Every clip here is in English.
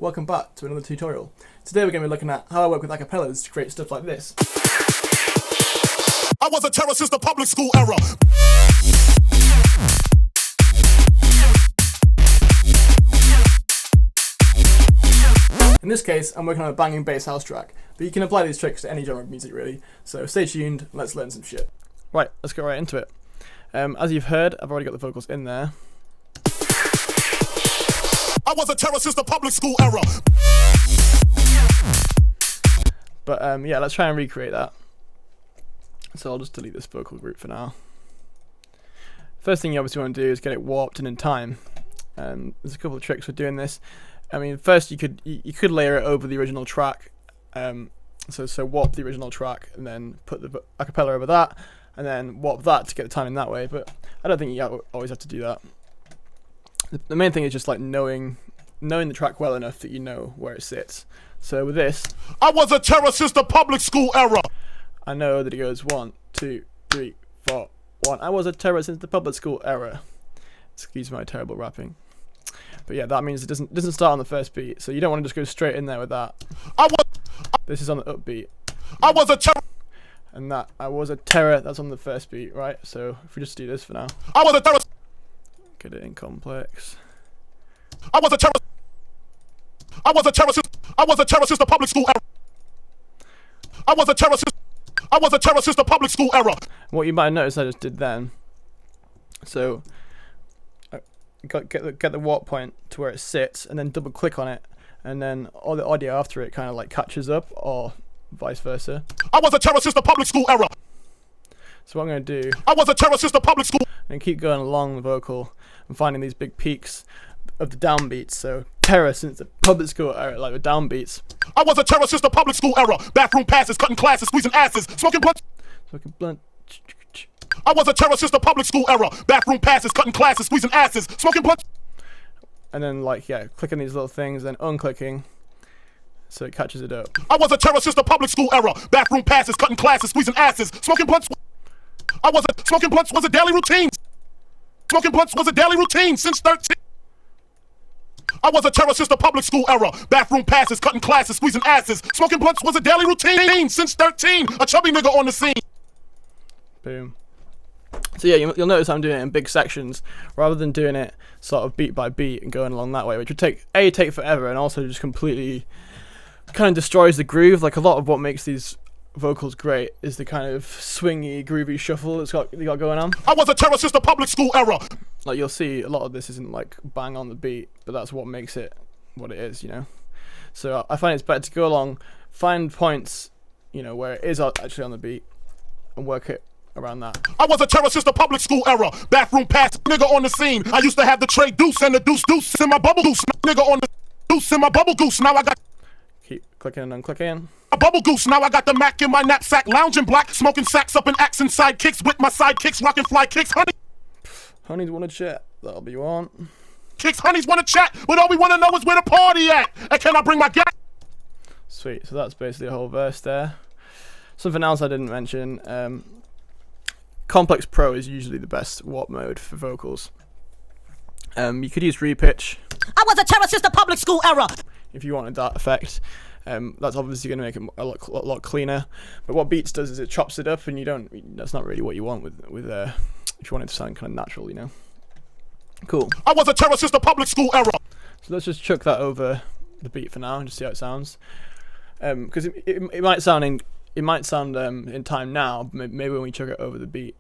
Welcome back to another tutorial. Today we're going to be looking at how I work with acapellas to create stuff like this. I was a terror since the public school era. In this case, I'm working on a banging bass house track, but you can apply these tricks to any genre of music really, so stay tuned, let's learn some shit. Right, let's get right into it. As you've heard, I've already got the vocals in there. I was a terror since the public school era. But yeah, let's try and recreate that. So I'll just delete this vocal group for now. First thing you obviously want to do is get it warped and in time. There's a couple of tricks for doing this. I mean, first you could layer it over the original track. So warp the original track and then put the acapella over that, and then warp that to get the timing that way. But I don't think you always have to do that. The main thing is just like knowing the track well enough that you know where it sits. So with this, I was a terror since the public school era. I know that it goes 1, 2, 3, 4, 1. I was a terror since the public school era. Excuse my terrible rapping. But yeah, that means it doesn't start on the first beat, so you don't want to just go straight in there with that. This is on the upbeat. I was a terror. And that I was a terror, that's on the first beat, right? So if we just do this for now. I was a terror. Get it in complex. I was a terror. I was a terror since the public school era. I was a terror since the public school era. What you might have noticed I just did then. So get the warp point to where it sits, and then double click on it, and then all the audio after it kind of like catches up, or vice versa. I was a terror since the public school era. So what I'm going to do, I was a terror since the public school, and keep going along the vocal and finding these big peaks of the downbeats. So terror since the public school era, like the downbeats. I was a terror since the public school era. Bathroom passes, cutting classes, squeezing asses, smoking blunt. I was a terror since the public school era. Bathroom passes, cutting classes, squeezing asses, smoking blunt. And then like, yeah, clicking these little things, then unclicking, so it catches it up. I was a terror since the public school era. Bathroom passes, cutting classes, squeezing asses, smoking blunts. Smoking blunts was a daily routine. Smoking blunts was a daily routine since 13. I was a terror since the public school era. Bathroom passes, cutting classes, squeezing asses. Smoking blunts was a daily routine since 13. A chubby nigga on the scene. Boom. So yeah, you'll notice I'm doing it in big sections rather than doing it sort of beat by beat and going along that way, which would take forever, and also just completely kind of destroys the groove. Like a lot of what makes these vocals great is the kind of swingy, groovy shuffle they got going on. I was a terror since the public school era. Like you'll see a lot of this isn't like bang on the beat, but that's what makes it what it is, you know. So I find it's better to go along, find points, you know, where it is actually on the beat, and work it around that. I was a terror since the public school era. Bathroom pass, nigga on the scene. I used to have the tray deuce and the deuce in my bubble goose. Nigga on the deuce in my bubble goose. Now I got. Keep clicking and unclicking. A bubble goose. Now I got the Mac in my knapsack, lounging black, smoking sacks up in axe and sidekicks with my sidekicks, rocking fly kicks. Honeys wanna chat. That'll be one. Kicks, honeys wanna chat, but all we wanna know is where the party at. And can I bring my gat? Sweet. So that's basically a whole verse there. Something else I didn't mention. Complex Pro is usually the best warp mode for vocals. You could use repitch. I was a terror since the public school era. If you wanted that effect. That's obviously going to make it a lot cleaner. But what Beats does is it chops it up, and that's not really what you want with if you want it to sound kind of natural, you know. Cool. I was a terror since the public school era. So let's just chuck that over the beat for now and just see how it sounds. Because it might sound in time now, but maybe when we chuck it over the beat,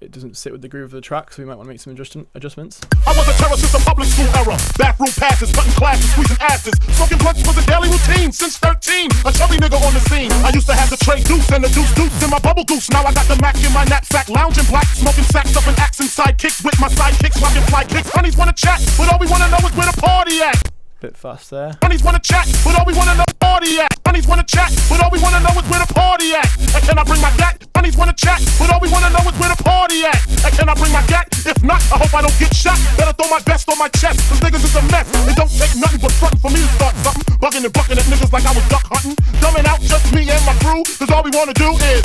it doesn't sit with the groove of the track, so we might want to make some adjustments. I was a terror since the public school era. Bathroom passes, cutting classes, squeezing asses. Smoking blunts was a daily routine since 13. A chubby nigga on the scene. I used to have the tray deuce and the deuce in my bubble goose. Now I got the Mac in my knapsack, lounging black, smoking sacks up in axe and sidekicks with my sidekicks, rocking fly kicks. Honeys wanna chat, but all we wanna know is where the party at. Bit fast there. Honeys wanna chat, but all we wanna know is where the party at. Honeys wanna chat, but all we wanna know is where the party at. And can I bring my gat? Honeys wanna chat, but all we wanna know is where the party at. And can I bring my gat? If not, I hope I don't get shot. Better throw my best on my chest, cause niggas is a mess. It don't take nothing but frontin' for me to start something. Bugging and bucking at niggas like I was duck hunting. Dumbing out just me and my crew, cause all we wanna do is.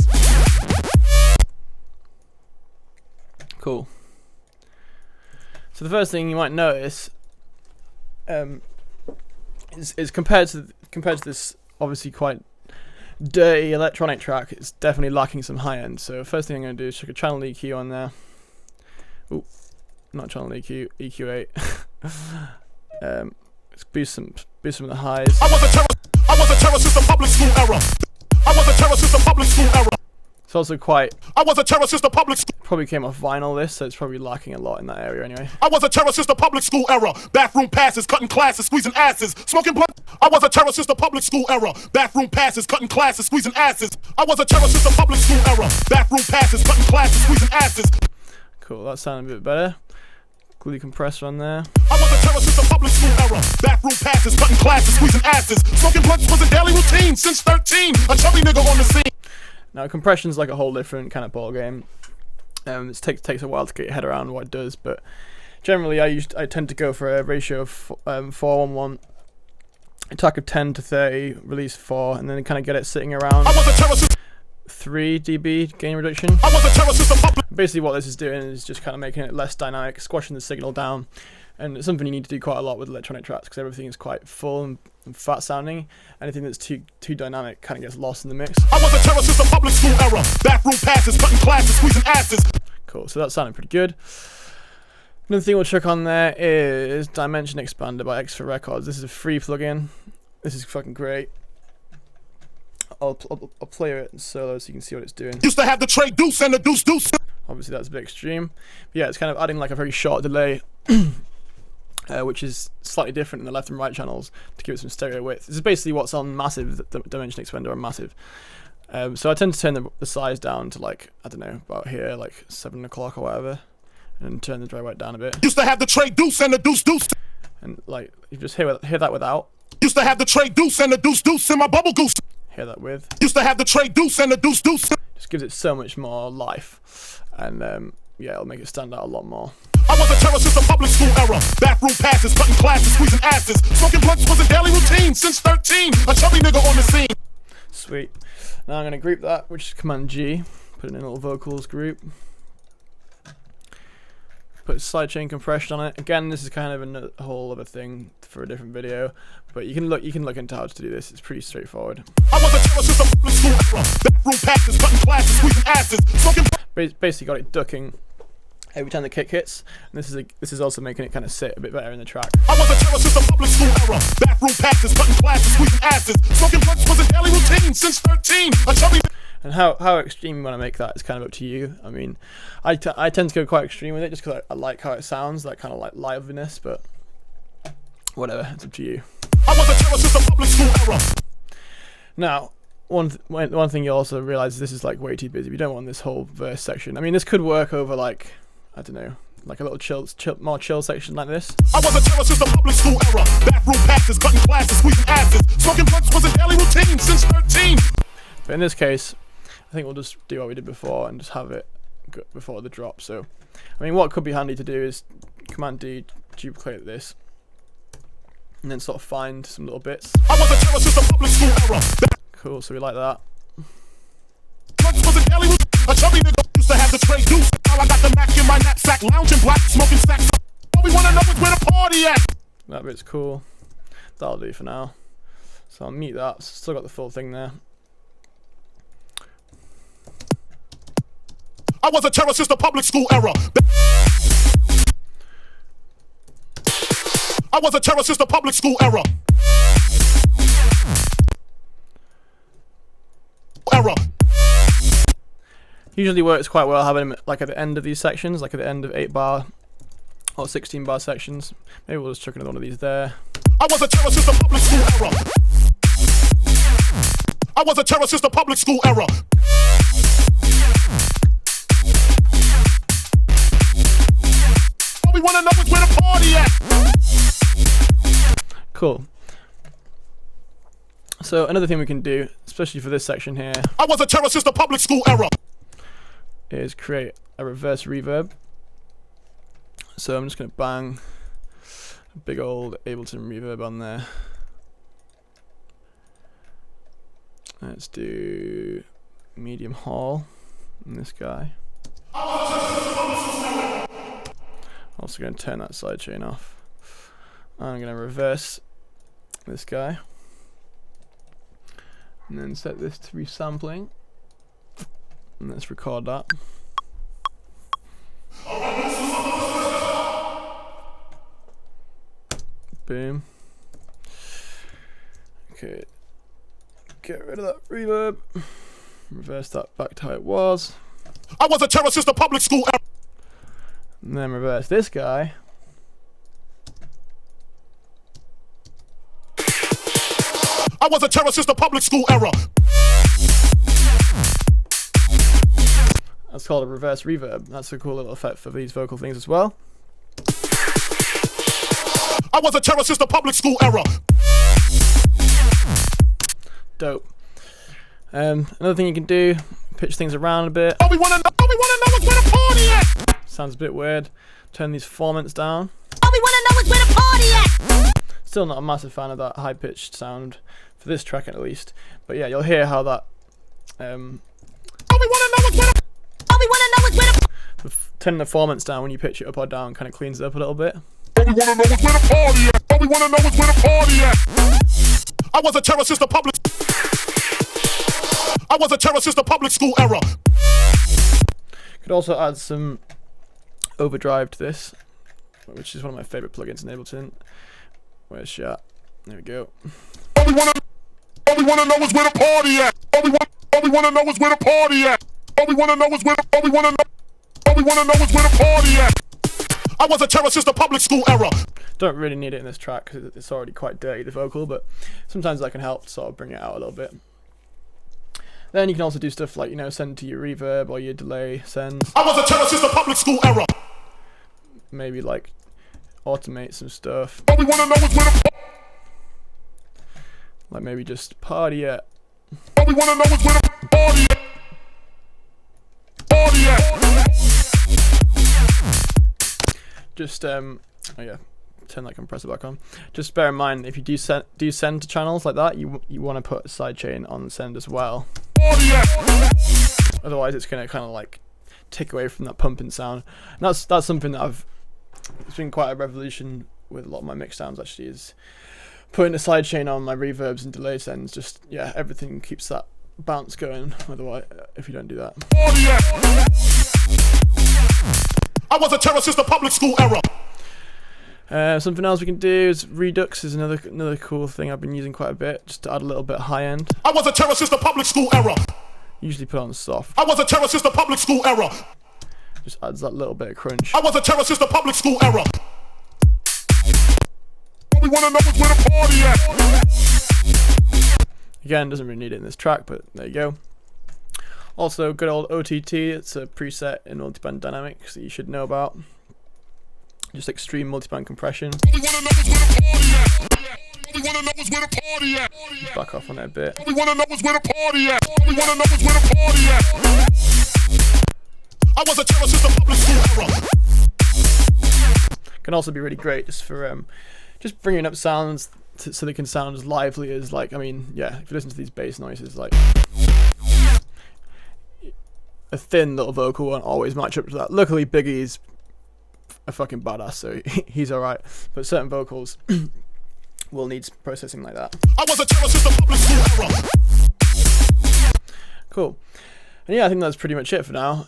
Cool. So the first thing you might notice is compared to this obviously quite dirty electronic track, it's definitely lacking some high end. So first thing I'm going to do is check a channel EQ on there. Ooh, not channel EQ, EQ8. Let's boost some of the highs. I was a terror since the public school era. I was a terror since the public school era. It's also quite. I was a terror since the public school. Probably came off vinyl this, so it's probably lacking a lot in that area anyway. I was a terror since the public school era. Bathroom passes, cutting classes, squeezing asses, smoking blunt. I was a terror since the public school era. Bathroom passes, cutting classes, squeezing asses. I was a terror since the public school era. Bathroom passes, cutting classes, squeezing asses. Cool, that sounded a bit better. Glue compressor on there. I was a terror since the public school era. Bathroom passes, cutting classes, squeezing asses. Smoking blunts was a daily routine since 13. A chubby nigga on the scene. Now compression's like a whole different kind of ball game. It takes a while to get your head around what it does, but generally I tend to go for a ratio of 4:1:1. Attack of 10 to 30, release 4, and then kind of get it sitting around 3 dB gain reduction. I was a terror since the public. Basically what this is doing is just kind of making it less dynamic, squashing the signal down, and it's something you need to do quite a lot with electronic tracks because everything is quite full and fat sounding. Anything that's too dynamic kind of gets lost in the mix. I was a terror since the public school era. Bathroom passes, cutting classes, squeezing asses. Cool, so that's sounding pretty good. Another thing we'll check on there is Dimension Expander by X for Records. This is a free plugin. This is fucking great. I'll play it in solo so you can see what it's doing. Used to have the tray deuce and the deuce deuce. Obviously that's a bit extreme. But yeah, it's kind of adding like a very short delay, which is slightly different in the left and right channels to give it some stereo width. This is basically what's on Massive, the Dimension Expander on Massive. So I tend to turn the size down to like, I don't know, about here, like 7 o'clock or whatever, and turn the dry white down a bit. Used to have the tray deuce and the deuce deuce. And like, you just hear that without. Used to have the tray deuce and the deuce deuce in my bubble goose. Hear that with. Used to have the tray deuce and the deuce deuce. Just gives it so much more life, and yeah, it'll make it stand out a lot more. I was a terror since the public school era. Bathroom passes, cutting classes, squeezing asses. Smoking blunts was a daily routine since 13. A chubby nigga on the scene. Sweet. Now I'm going to group that, which is Command G. Put it in a little vocals group. Put sidechain compression on it. Again, this is kind of a whole other thing for a different video, but you can look into how to do this. It's pretty straightforward. I was a terror since the public school era. Bathroom passes, cutting classes, squeezing asses. Smoking. Basically got it ducking every time the kick hits, and this is also making it kind of sit a bit better in the track. I was a terror since the public school era. Bathroom passes, cutting classes, squeezing asses. Smoking blunts was a daily routine since 13. A chubby. And how extreme you want to make that is kind of up to you. I mean, I tend to go quite extreme with it just because I like how it sounds, like kind of like liveliness, but whatever, it's up to you. I was a terror since the public school era. Now, one thing you also realize is this is like way too busy. We don't want this whole verse section. I mean, this could work over like, I don't know, like a little more chill section like this. I was a terror since the public school era. Bathroom passes, cutting classes, squeezing asses. Smoking blunts was a daily routine since 13. But in this case, I think we'll just do what we did before and just have it before the drop. So, I mean, what could be handy to do is Command D, duplicate this, and then sort of find some little bits. I was a terror since the public school era. Cool, so we like that. Blunts was a daily routine. A chubby nigga used to have the tray deuce. Now I got the Mac in my knapsack, lounging black, smoking stacks. All we wanna know is where the party at. That bit's cool. That'll do for now. So I'll mute that. Still got the full thing there. I was a terror since the public school era. I was a terror since the public school era. Usually works quite well having them like at the end of these sections, like at the end of 8-bar or 16-bar sections. Maybe we'll just chuck another one of these there. I was a terror since the public school era. I was a terror since the public school era. All we wanna know is where the party at. Cool. So another thing we can do, especially for this section here, I was a terror since the public school era, is create a reverse reverb. So I'm just going to bang a big old Ableton reverb on there. Let's do medium hall in this guy. Also going to turn that sidechain off. I'm going to reverse this guy, and then set this to resampling, and let's record that. Boom. Okay, get rid of that reverb, reverse that back to how it was. I was a terror since the public school era. And then reverse this guy. I was a terror since the public school era. That's called a reverse reverb. That's a cool little effect for these vocal things as well. I was a terror since the public school era. Dope. Another thing you can do, pitch things around a bit. All we wanna know is where the party at. Sounds a bit weird. Turn these formants down. All we wanna know is where the party at. Still not a massive fan of that high-pitched sound for this track at least. But yeah, you'll hear how that All we wanna know is where the. All we wanna know is where the. turning the formants down when you pitch it up or down kind of cleans it up a little bit. All we wanna know is where the party at. All we wanna know is where the party at. I was a terror since the public. I was a terror since the public school era. Could also add some overdrive to this, which is one of my favorite plugins in Ableton. Where's shot? There we go. All we wanna know is where the party at. All we wanna know is where the party at. All we wanna know is where the. All we wanna know is where the party at. I was a terror since the public school era. Don't really need it in this track because it's already quite dirty, the vocal, but sometimes that can help sort of bring it out a little bit. Then you can also do stuff like, you know, send to your reverb or your delay sends. I was a terror since the public school era. Maybe like automate some stuff. All we wanna know is where the. Like maybe just party at. All we wanna know is where the party at. Party at. Just oh yeah, turn that compressor back on. Just bear in mind if you do send to channels like that, you want to put a sidechain on the send as well. Party at. Otherwise, it's gonna kind of like take away from that pumping sound. And that's something that it's been quite a revolution with a lot of my mix sounds actually, is putting a sidechain on my reverbs and delay sends. Just yeah, everything keeps that bounce going. Otherwise, if you don't do that. Party at. I was a terror since the public school era. Something else we can do is Redux is another cool thing I've been using quite a bit, just to add a little bit high end. I was a terror since the public school era. Usually put on soft. I was a terror since the public school era. Just adds that little bit of crunch. I was a terror since the public school era. All we wanna know is where the party at. Again, doesn't really need it in this track, but there you go. Also, good old OTT, it's a preset in multiband dynamics that you should know about. Just extreme multiband compression. All we wanna know is where the party at. All we wanna know is where the party at. Just back off on it a bit. All we wanna know is where the party at. All we wanna know is where the party at. I was a terror since the public school era. Can also be really great just for just bringing up sounds so they can sound as lively as, like, I mean, yeah, if you listen to these bass noises, like a thin little vocal won't always match up to that. Luckily, Biggie's a fucking badass, so he's alright. But certain vocals will need processing like that. I was a terror since the public school era. Cool. And yeah, I think that's pretty much it for now.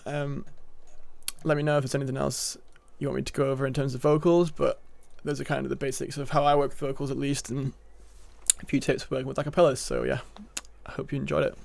Let me know if there's anything else you want me to go over in terms of vocals, but those are kind of the basics of how I work with vocals, at least, and a few tips for working with acapellas. So yeah, I hope you enjoyed it.